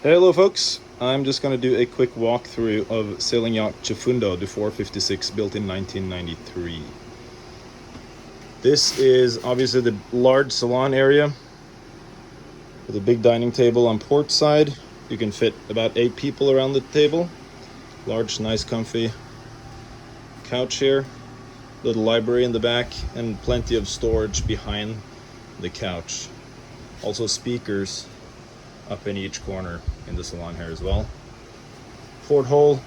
Hello folks, I'm just going to do a quick walkthrough of sailing yacht Michel Dufour 56 built in 1993. This is obviously the large salon area with a big dining table on port side. You can fit about 8 people around the table. Large, nice, comfy couch here. Little library in the back and plenty of storage behind the couch. Also speakers up in each corner in the salon here as well. Porthole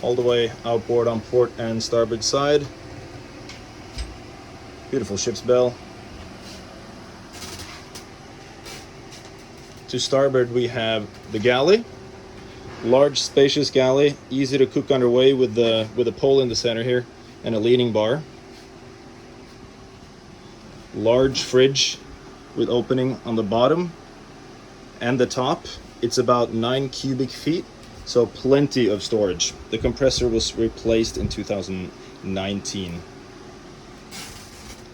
all the way outboard on port and starboard side. Beautiful ship's bell. To starboard we have the galley. Large spacious galley, easy to cook underway with a pole in the center here and a leaning bar. Large fridge with opening on the bottom and the top. It's about 9 cubic feet, so plenty of storage. The compressor was replaced in 2019.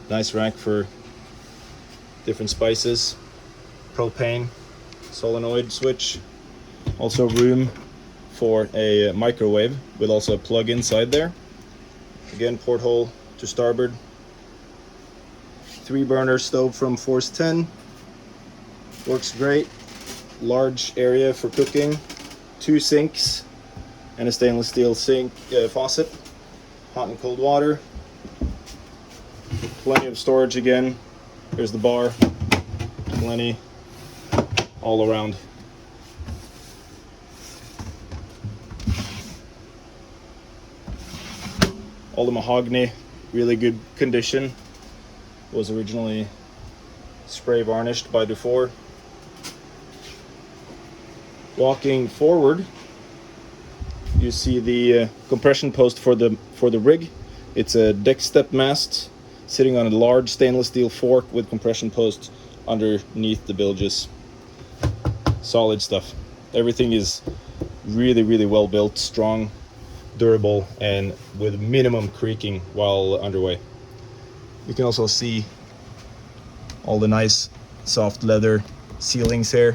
Nice rack for different spices, propane, solenoid switch. Also room for a microwave with also a plug inside there. Again, porthole to starboard. 3-burner stove from Force 10. Works great. Large area for cooking, 2 sinks and a stainless steel sink faucet, hot and cold water, plenty of storage again. Here's the bar, plenty all around. All the mahogany, really good condition. Was originally spray varnished by Dufour. Walking forward, you see the compression post for the rig. It's a deck step mast sitting on a large stainless steel fork with compression posts underneath the bilges. Solid stuff. Everything is really well built, strong, durable, and with minimum creaking while underway. You can also see all the nice soft leather ceilings here.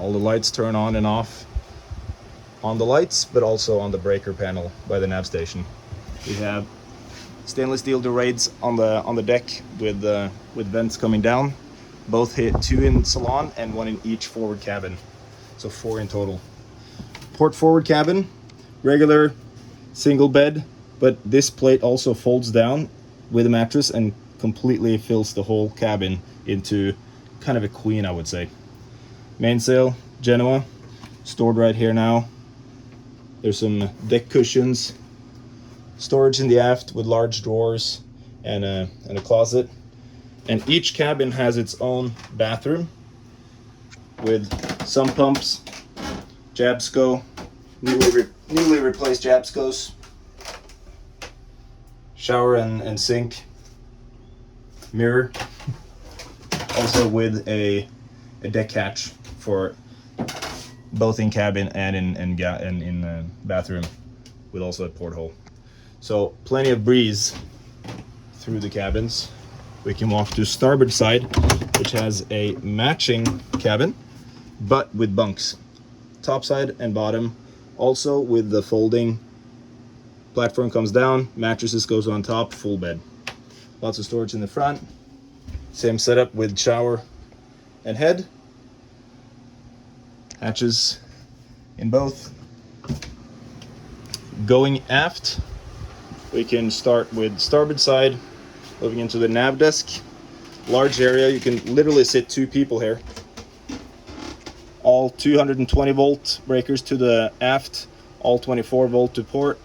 All the lights turn on and off on the lights, but also on the breaker panel by the nav station. We have stainless steel dorades on the deck with vents coming down. Both hit 2 in salon and 1 in each forward cabin, so 4 in total. Port forward cabin, regular single bed, but this plate also folds down with a mattress and completely fills the whole cabin into kind of a queen, I would say. Mainsail, Genoa, stored right here now. There's some deck cushions, storage in the aft with large drawers and a closet. And each cabin has its own bathroom with sump pumps, Jabsco, newly replaced Jabscos, shower and sink, mirror, also with a deck hatch for both in cabin and in bathroom, with also a porthole. So plenty of breeze through the cabins. We can walk to starboard side, which has a matching cabin, but with bunks, top side and bottom, also with the folding platform comes down, mattresses goes on top, full bed. Lots of storage in the front. Same setup with shower and head. Hatches in both. Going aft, we can start with starboard side, moving into the nav desk. Large area, you can literally sit 2 people here. All 220 volt breakers to the aft, all 24 volt to port,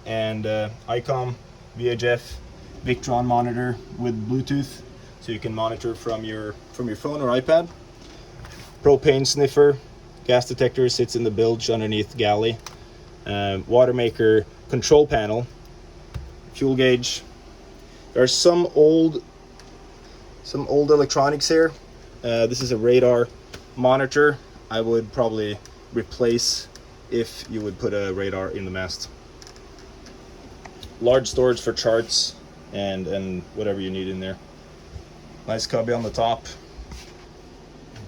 and ICOM, VHF, Victron monitor with Bluetooth, so you can monitor from your phone or iPad. Propane sniffer. Gas detector sits in the bilge underneath galley. Water maker control panel. Fuel gauge. There are some old electronics here. This is a radar monitor. I would probably replace if you would put a radar in the mast. Large storage for charts and whatever you need in there. Nice cubby on the top.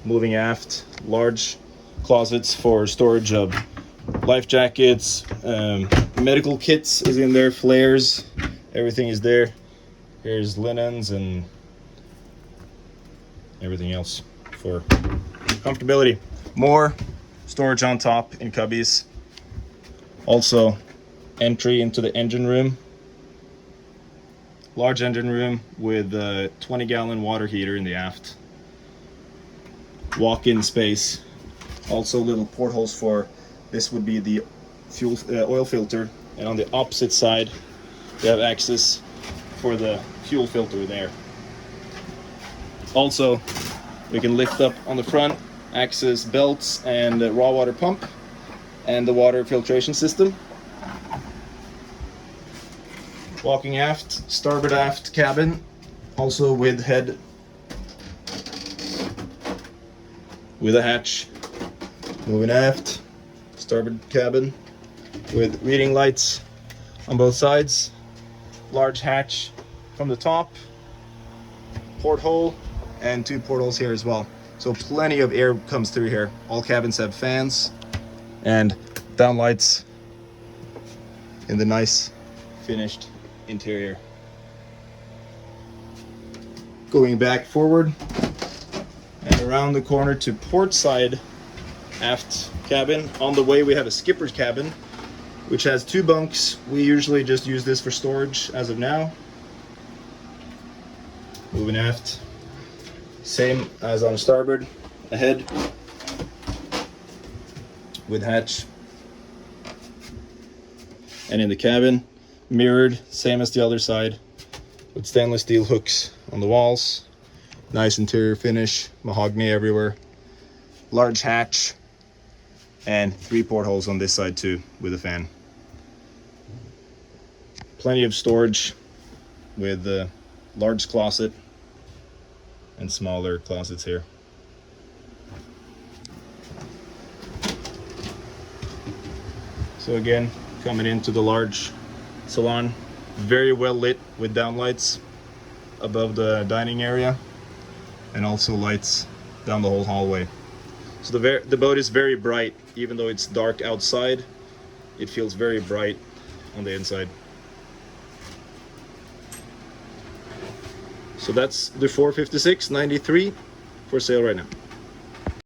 moving aft, large closets for storage of life jackets, medical kits is in there, flares, everything is there. Here's linens and everything else for comfortability. More storage on top in cubbies. Also entry into the engine room. Large engine room with a 20-gallon water heater in the aft. Walk-in space. Also little portholes for, this would be the fuel oil filter, and on the opposite side you have access for the fuel filter there. Also we can lift up on the front, access belts and raw water pump and the water filtration system. Walking aft, starboard aft cabin, also with head with a hatch. Moving aft, starboard cabin with reading lights on both sides. Large hatch from the top, porthole, and 2 portholes here as well. So plenty of air comes through here. All cabins have fans and downlights in the nice finished interior. Going back forward and around the corner to port side aft cabin. On the way we have a skipper's cabin which has 2 bunks. We usually just use this for storage as of now. Moving aft, same as on starboard, ahead with hatch, and in the cabin mirrored, same as the other side, with stainless steel hooks on the walls. Nice interior finish, mahogany everywhere. Large hatch and 3 portholes on this side too with a fan. Plenty of storage with a large closet and smaller closets here. So again, coming into the large salon, very well lit with downlights above the dining area and also lights down the whole hallway. So the boat is very bright. Even though it's dark outside, it feels very bright on the inside. So that's the 456 93 for sale right now.